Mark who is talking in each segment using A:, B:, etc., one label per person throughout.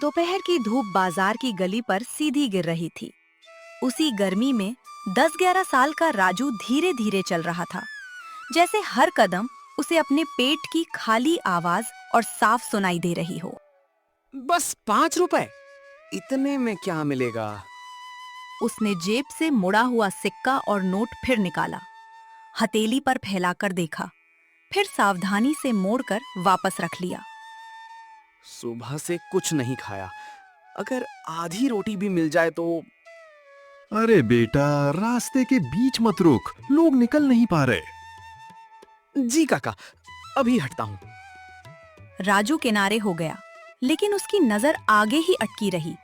A: दोपहर की धूप बाजार की गली पर सीधी गिर रही थी। उसी गर्मी में 10-11 साल का राजू धीरे धीरे चल रहा था, जैसे हर कदम उसे अपने पेट की खाली आवाज और साफ सुनाई दे रही हो।
B: बस 5 रुपए, इतने में क्या मिलेगा?
A: उसने जेब से मुड़ा हुआ सिक्का और नोट फिर निकाला, हथेली पर फैलाकर देखा, फिर सावधानी से मोड़कर वापस रख लिया।
B: सुबह से कुछ नहीं खाया, अगर आधी रोटी भी मिल जाए तो।
C: अरे बेटा, रास्ते के बीच मत रुक, लोग निकल नहीं पा रहे।
B: जी काका, अभी हटता हूँ।
A: राजू किनारे हो गया, लेकिन उसकी नजर आगे ही अटकी रही।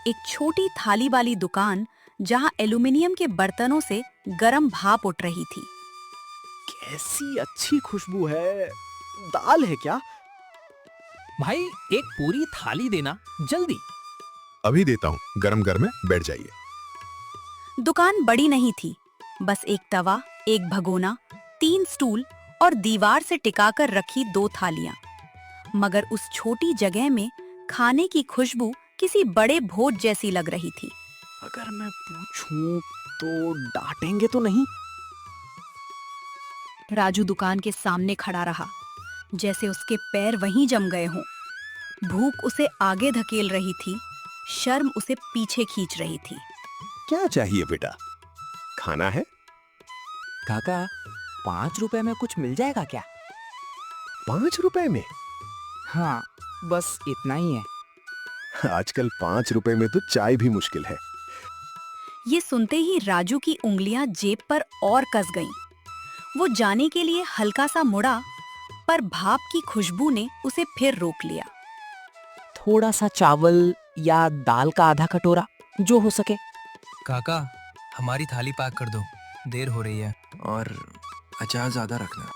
A: एक छोटी थाली वाली दुकान जहां एल्युमिनियम के बर्तनों से गरम भाप उठ रही थी।
B: कैसी अच्छी खुशबू है। दाल है क्या?
D: भाई एक पूरी थाली देना, जल्दी।
C: अभी देता हूँ, गरम गरम है, बैठ जाइए।
A: दुकान बड़ी नहीं थी, बस एक तवा, एक भगोना, 3 स्टूल और दीवार से टिकाकर रखी 2 थालियां। मगर उस छोटी जगह में खाने की खुशबू किसी बड़े भोज जैसी लग रही थी।
B: अगर मैं पूछूं तो डांटेंगे तो नहीं?
A: राजू दुकान के सामने खड़ा रहा, जैसे उसके पैर वहीं जम गए हों। भूख उसे आगे धकेल रही थी, शर्म उसे पीछे खींच रही थी।
C: क्या चाहिए बेटा? खाना है?
D: काका, 5 रुपए में कुछ मिल जाएगा क्या?
C: 5 रुपए में?
D: हाँ, बस इतना ही है।
C: आजकल 5 रुपए में तो चाय भी मुश्किल है।
A: ये सुनते ही राजू की उंगलियां जेब पर और कस गईं। वो जाने के लिए हल्का सा मुड़ा, पर भाप की खुशबू ने उसे फिर रोक लिया।
D: थोड़ा सा चावल या दाल का आधा कटोरा, जो हो सके।
E: काका, हमारी थाली पैक कर दो, देर हो रही है।
F: और अचार ज्यादा रखना।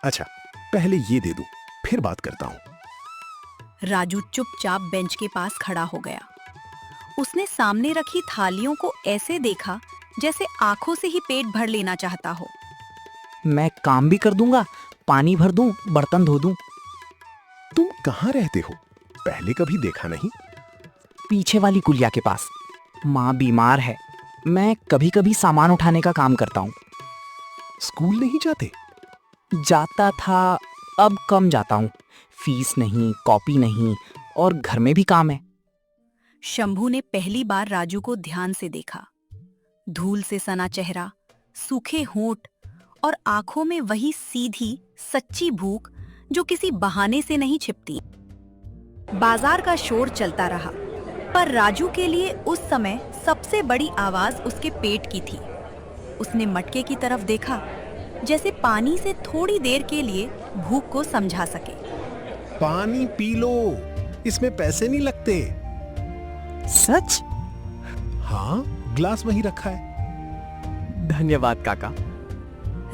C: अच्छा, पहले ये दे दूं, फिर बात करता हूँ।
A: राजू चुपचाप बेंच के पास खड़ा हो गया। उसने सामने रखी थालियों को ऐसे देखा जैसे आंखों से ही पेट भर लेना चाहता हो।
D: मैं काम भी कर दूंगा, पानी भर दूं, बर्तन धो दूं।
C: तुम कहाँ रहते हो? पहले कभी देखा नहीं।
D: पीछे वाली कुलिया के पास। माँ बीमार है, मैं कभी कभी सामान उठाने का काम करता हूँ।
C: स्कूल नहीं जाते?
D: जाता था, अब कम जाता हूँ। फीस नहीं, कॉपी नहीं, और घर में भी काम है।
A: शंभू ने पहली बार राजू को ध्यान से देखा। धूल से सना चेहरा, सूखे होंठ और आंखों में वही सीधी सच्ची भूख जो किसी बहाने से नहीं छिपती। बाजार का शोर चलता रहा, पर राजू के लिए उस समय सबसे बड़ी आवाज उसके पेट की थी। उसने मटके की तरफ देखा, जैसे पानी से थोड़ी देर के लिए भूख को समझा सके।
C: पानी पी लो, इसमें पैसे नहीं लगते।
D: सच?
C: हाँ, ग्लास वहीं रखा है।
D: धन्यवाद काका।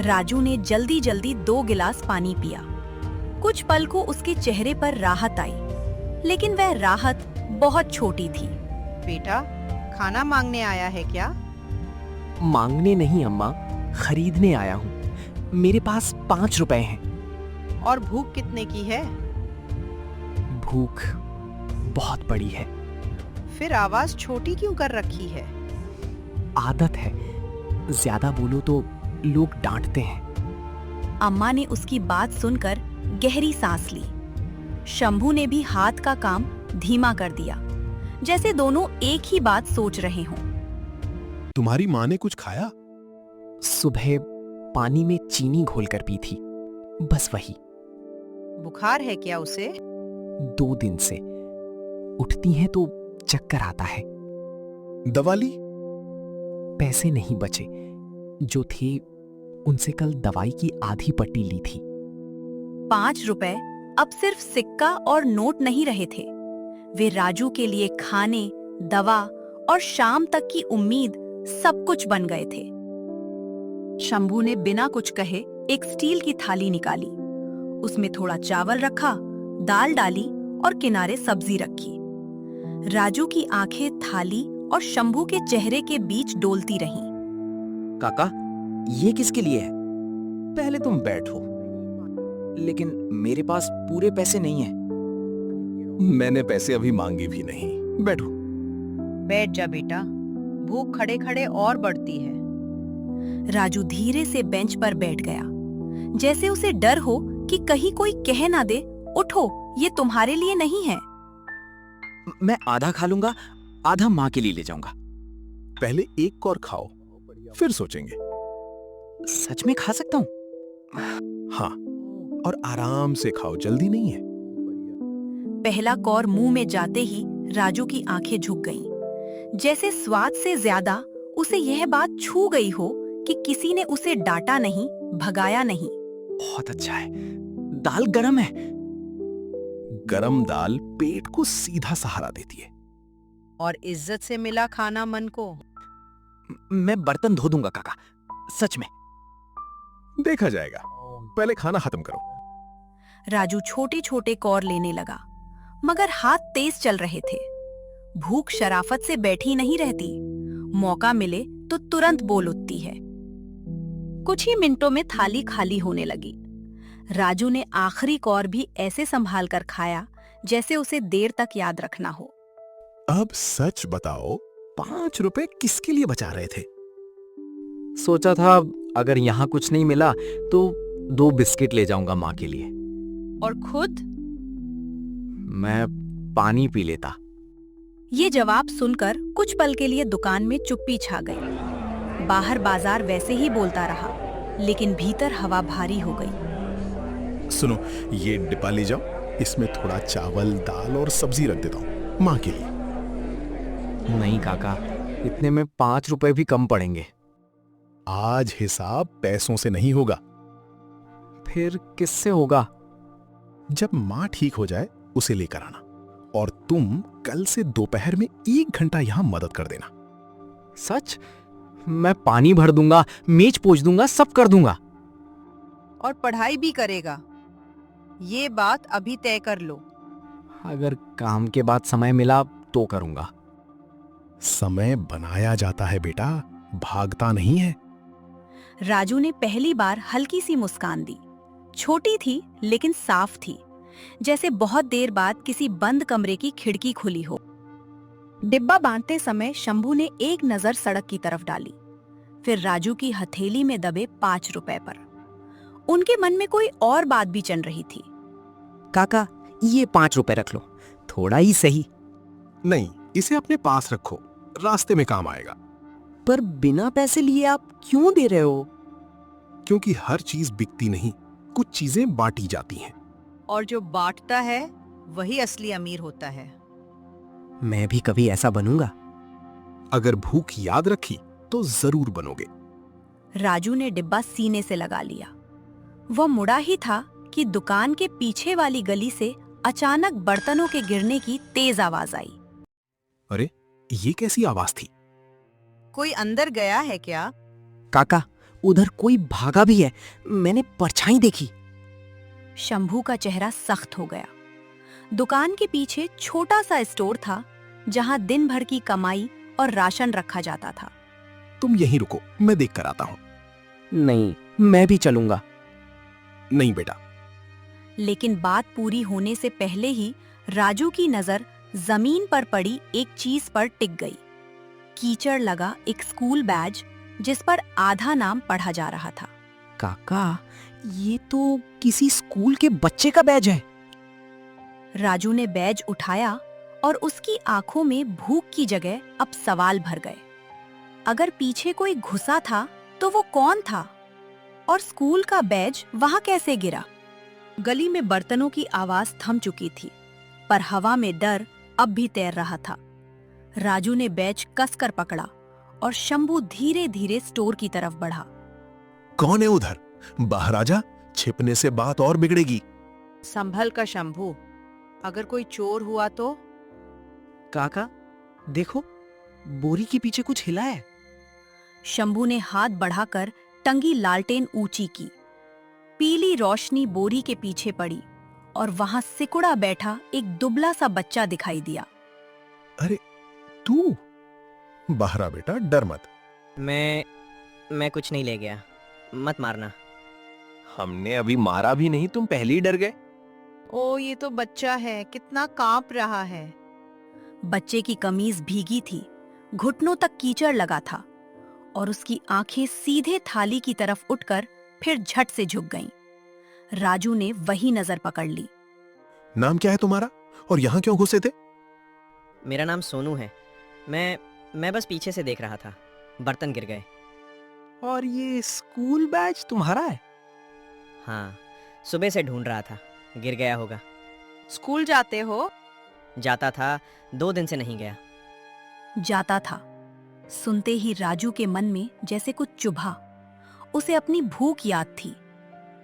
A: राजू ने जल्दी जल्दी 2 गिलास पानी पिया। कुछ पल को उसके चेहरे पर राहत आई, लेकिन वह राहत बहुत छोटी थी।
G: बेटा, खाना मांगने आया है क्या?
D: मांगने नहीं अम्मा, खरीदने आया हूँ। मेरे पास 5 रुपए हैं।
G: और भूख कितने की है?
D: भूख बहुत बड़ी है।
G: फिर आवाज छोटी क्यों कर रखी है?
D: आदत है, ज्यादा बोलो तो लोग डांटते हैं।
A: अम्मा ने उसकी बात सुनकर गहरी सांस ली। शंभू ने भी हाथ का काम धीमा कर दिया, जैसे दोनों एक ही बात सोच रहे हों।
C: तुम्हारी माँ ने कुछ खाया?
D: सुबह पानी में चीनी घोलकर पी थी, बस वही।
G: बुखार है क्या उसे?
D: 2 दिन से। उठती हैं तो चक्कर आता है।
C: दवा ली?
D: पैसे नहीं बचे, जो थे उनसे कल दवाई की आधी पट्टी ली थी।
A: 5 रुपए अब सिर्फ सिक्का और नोट नहीं रहे थे। वे राजू के लिए खाने, दवा और शाम तक की उम्मीद सब कुछ बन गए थे। शंभू ने बिना कुछ कहे एक स्टील की थाली निकाली। उसमें थोड़ा चावल रखा, दाल डाली और किनारे सब्जी रखी। राजू की आंखें थाली और शंभू के चेहरे के बीच डोलती रहीं।
B: काका, ये किसके लिए है? पहले तुम बैठो। लेकिन मेरे पास पूरे पैसे नहीं हैं।
C: मैंने पैसे अभी मांगे भी नहीं। बैठो।
G: बैठ जा बेटा, भूख खड़े खड़े और बढ़ती है।
A: राजू धीरे से बेंच पर बैठ गया, जैसे उसे डर हो कि कहीं कोई कह ना दे, उठो, ये तुम्हारे लिए नहीं है।
D: मैं आधा खा लूंगा, आधा माँ के लिए ले जाऊंगा।
C: पहले एक और खाओ, फिर सोचेंगे।
D: सच में खा सकता हूँ?
C: हाँ, और आराम से खाओ, जल्दी नहीं है।
A: पहला कौर मुंह में जाते ही राजू की आंखें झुक गईं, जैसे स्वाद से ज्यादा उसे यह बात छू गई हो कि किसी ने उसे डांटा नहीं, भगाया नहीं।
D: बहुत अच्छा है। दाल गरम है।
C: गरम दाल पेट को सीधा सहारा देती है।
G: और इज्जत से मिला खाना मन को।
D: मैं बर्तन धो दूंगा काका, सच में।
C: देखा जाएगा, पहले खाना खत्म करो।
A: राजू छोटे छोटे कौर लेने लगा, मगर हाथ तेज चल रहे थे। भूख शराफत से बैठी नहीं रहती, मौका मिले तो तुरंत बोल उठती है। कुछ ही मिनटों में थाली खाली होने लगी। राजू ने आखिरी कौर भी ऐसे संभाल कर खाया जैसे उसे देर तक याद रखना हो।
C: अब सच बताओ, 5 रुपए किसके लिए बचा रहे थे?
D: सोचा था अगर यहाँ कुछ नहीं मिला तो 2 बिस्किट ले जाऊंगा माँ के लिए।
A: और खुद
D: मैं पानी पी लेता।
A: ये जवाब सुनकर कुछ पल के लिए दुकान में चुप्पी छा गई। बाहर बाजार वैसे ही बोलता रहा, लेकिन भीतर हवा भारी हो गई।
C: सुनो, ये डिब्बा ले जाओ, इसमें थोड़ा चावल, दाल और सब्जी रख देता हूँ माँ के लिए।
D: नहीं काका, इतने में 5 रुपए भी कम पड़ेंगे।
C: आज हिसाब पैसों से नहीं होगा।
D: फिर किससे होगा?
C: जब माँ ठीक हो जाए उसे लेकर आना, और तुम कल से दोपहर में 1 घंटा यहां मदद कर देना।
D: सच? मैं पानी भर दूंगा, मेज पोंछ दूंगा, सब कर दूंगा।
G: और पढ़ाई भी करेगा। ये बात अभी तय कर लो।
D: अगर काम के बाद समय मिला तो करूंगा।
C: समय बनाया जाता है बेटा, भागता नहीं है।
A: राजू ने पहली बार हल्की सी मुस्कान दी। छोटी थी लेकिन साफ थी, जैसे बहुत देर बाद किसी बंद कमरे की खिड़की खुली हो। डिब्बा बांधते समय शंभू ने एक नजर सड़क की तरफ डाली, फिर राजू की हथेली में दबे 5 रुपए पर। उनके मन में कोई और बात भी चल रही थी।
D: काका, ये 5 रुपए रख लो, थोड़ा ही सही।
C: नहीं, इसे अपने पास रखो, रास्ते में काम आएगा।
D: पर बिना पैसे लिए आप क्यों दे रहे हो?
C: क्योंकि हर चीज बिकती नहीं, कुछ चीजें बांटी जाती हैं।
G: और जो बांटता है वही असली अमीर होता है।
D: मैं भी कभी ऐसा बनूंगा।
C: अगर भूख याद रखी तो जरूर बनोगे।
A: राजू ने डिब्बा सीने से लगा लिया। वह मुड़ा ही था कि दुकान के पीछे वाली गली से अचानक बर्तनों के गिरने की तेज आवाज आई।
C: अरे, ये कैसी आवाज थी?
G: कोई अंदर गया है क्या?
D: काका, उधर कोई भागा भी है, मैंने परछाई देखी।
A: शंभू का चेहरा सख्त हो गया। दुकान के पीछे छोटा सा स्टोर था, जहां दिन भर की कमाई और राशन रखा जाता था।
C: तुम यहीं रुको, मैं देख कर आता हूं।
D: नहीं, मैं भी चलूंगा।
C: नहीं बेटा।
A: लेकिन बात पूरी होने से पहले ही राजू की नजर जमीन पर पड़ी एक चीज पर टिक गई। कीचड़ लगा एक स्कूल बैज, जिस पर आधा नाम पढ़ा जा रहा था।
D: काका, ये तो किसी स्कूल के बच्चे का बैज है।
A: राजू ने बैज उठाया और उसकी आंखों में भूख की जगह अब सवाल भर गए। अगर पीछे कोई घुसा था तो वो कौन था, और स्कूल का बैज वहां कैसे गिरा? गली में बर्तनों की आवाज थम चुकी थी, पर हवा में डर अब भी तैर रहा था। राजू ने बैज कसकर पकड़ा और शंभू धीरे धीरे स्टोर की तरफ बढ़ा।
C: कौन है उधर? बाहर आजा, छिपने से बात और बिगड़ेगी।
G: संभल का शंभू, अगर कोई चोर हुआ तो?
D: काका, देखो, बोरी के पीछे कुछ हिला है।
A: शंभू ने हाथ बढ़ाकर टंगी लालटेन ऊंची की। पीली रोशनी बोरी के पीछे पड़ी और वहां सिकुड़ा बैठा एक दुबला सा बच्चा दिखाई दिया।
C: अरे तू? बाहर आ बेटा, डर मत।
H: मैं कुछ नहीं ले गया, मत मारना।
B: हमने अभी मारा भी नहीं, तुम पहले ही डर गए।
G: ओ ये तो बच्चा है, कितना कांप रहा है।
A: बच्चे की कमीज भीगी थी, घुटनों तक कीचड़ लगा था और उसकी आंखें सीधे थाली की तरफ उठकर फिर झट से झुक गईं। राजू ने वही नजर पकड़ ली।
C: नाम क्या है तुम्हारा और यहाँ क्यों घुसे थे?
H: मेरा नाम सोनू है। मैं बस पीछे से देख रहा था, बर्तन गिर गए।
D: और ये स्कूल बैच तुम्हारा है?
H: हाँ, सुबह से ढूंढ रहा था, गिर गया होगा।
G: स्कूल जाते हो?
H: जाता था, 2 दिन से नहीं गया।
A: जाता था। सुनते ही राजू के मन में जैसे कुछ चुभा। उसे अपनी भूख याद थी,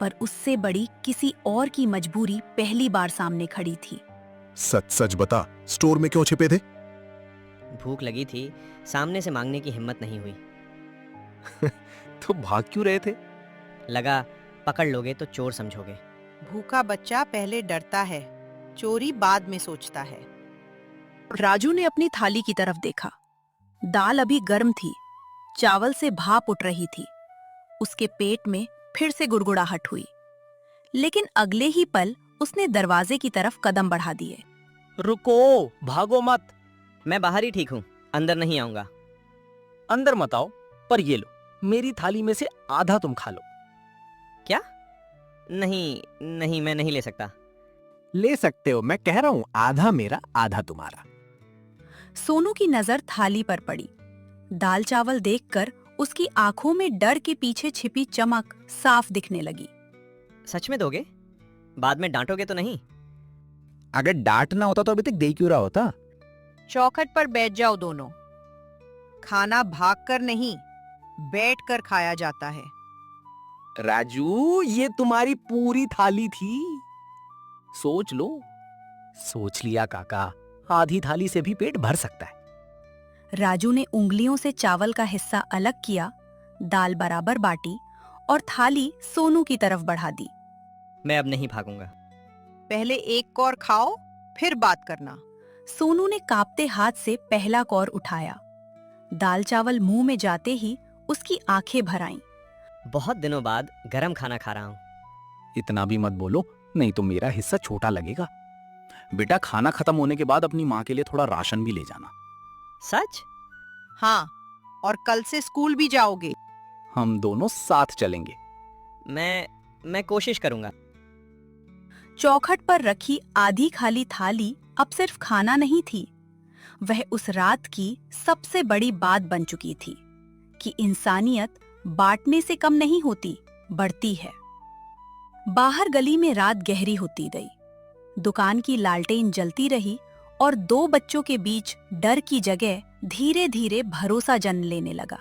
A: पर उससे बड़ी किसी और की मजबूरी पहली बार सामने खड़ी थी।
C: सच सच बता, स्टोर में क्यों छिपे थे?
H: भूख लगी थी, सामने से मांगने की हिम्मत नहीं हुई।
B: तो भाग क्यों रहे थे?
H: लगा पकड़ लोगे तो चोर समझोगे।
G: भूखा बच्चा पहले डरता है, चोरी बाद में सोचता है।
A: राजू ने अपनी थाली की तरफ देखा। दाल अभी गर्म थी, चावल से भाप उठ रही थी। उसके पेट में फिर से गुड़गुड़ाहट हुई, लेकिन अगले ही पल उसने दरवाजे की तरफ कदम बढ़ा दिए।
D: रुको, भागो मत।
H: मैं बाहर ही ठीक हूँ, अंदर नहीं आऊंगा।
D: अंदर मत आओ, पर ये लो, मेरी थाली में से आधा तुम खा लो।
H: क्या? नहीं नहीं, मैं नहीं ले सकता।
D: ले सकते हो, मैं कह रहा हूँ आधा मेरा आधा तुम्हारा।
A: सोनू की नजर थाली पर पड़ी। दाल चावल देखकर उसकी आंखों में डर के पीछे छिपी चमक साफ दिखने लगी।
H: सच में दोगे? बाद में डांटोगे तो नहीं?
D: अगर डांटना होता तो अभी तक दे क्यों रहा होता?
G: चौखट पर बैठ जाओ दोनों। खाना भागकर नहीं, बैठकर खाया जाता है।
D: राजू, ये तुम्हारी पूरी थाली थी। सोच लो। सोच लिया काका, आधी थाली से भी पेट भर सकता है।
A: राजू ने उंगलियों से चावल का हिस्सा अलग किया, दाल बराबर बांटी और थाली सोनू की तरफ बढ़ा दी।
H: मैं अब नहीं भागूंगा।
G: पहले एक कौर खाओ, फिर बात करना।
A: सोनू ने कांपते हाथ से पहला कौर उठाया। दाल चावल मुंह में जाते ही उसकी आंखें भर आईं।
H: बहुत दिनों बाद गरम खाना खा रहा हूँ।
D: इतना भी मत बोलो, नहीं तो मेरा हिस्सा छोटा लगेगा। बेटा, खाना खत्म होने के बाद अपनी माँ के लिए थोड़ा राशन भी ले जाना।
H: सच?
G: हाँ, और कल से स्कूल भी जाओगे।
D: हम दोनों साथ चलेंगे।
H: मैं कोशिश करूंगा।
A: चौखट पर रखी आधी खाली थाली अब सिर्फ खाना नहीं थी, वह उस रात की सबसे बड़ी बात बन चुकी थी कि इंसानियत बांटने से कम नहीं होती, बढ़ती है। बाहर गली में रात गहरी होती गई। दुकान की लालटेन जलती रही और 2 बच्चों के बीच डर की जगह धीरे धीरे भरोसा जन्म लेने लगा।